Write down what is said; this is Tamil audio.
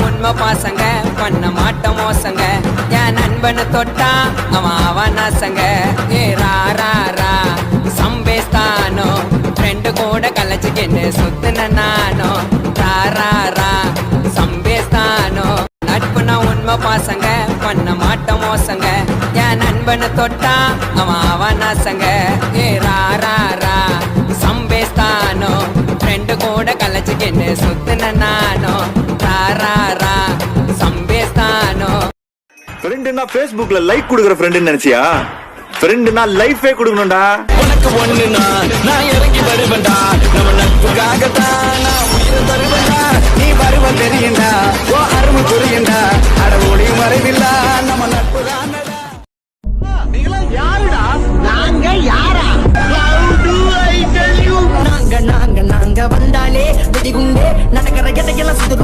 உண்மை பாசங்க பண்ண மாட்டோம் மோசங்க என் நண்பனு தொட்டா அவன் நாசங்க ஏ ரா ரா ரா சம்பேஸ்தானோ ஃப்ரெண்டு கூட கலைச்சுக்கின்னு சுத்துன நானோ ரா ரா ரா சம்பேஸ்தானோ நட்புனா உண்மை பாசங்க பண்ண மாட்டோம் மோசங்க என் நண்பனு தொட்டா அவன் நாசங்க ஏ ரா ரா ரா சம்பேஸ்தானோ ஃப்ரெண்டு கூட கலைச்சுக்கின்னு சுத்துன நானோ ரா ரா ரா சம்பேஸ்தானோ. ஃப்ரெண்டுனா ஃபேஸ்புக்ல லைக் கொடுக்குற ஃப்ரெண்டுன்னு நினைச்சியா? ஃப்ரெண்டுனா லைஃபே கொடுக்கணும்டா. உனக்கு ஒண்ணுனா நான் இறங்கி வருவேன்டா, நம்ம நட்புக்காகத்தான் நான் உயிரை தருவேன்டா. நீ வருவ தெரியுண்டா, ஓ அருமை புரியுண்டா, அட ஓடி மறைவில்லா நம்ம நட்பு தானடா. நீங்களாம் யாருடா? நாங்க யாரா? நாங்க நாங்க நாங்க வந்தாலே வெடிகுண்டே நடக்கிற எதையெல்லாம் சுத்து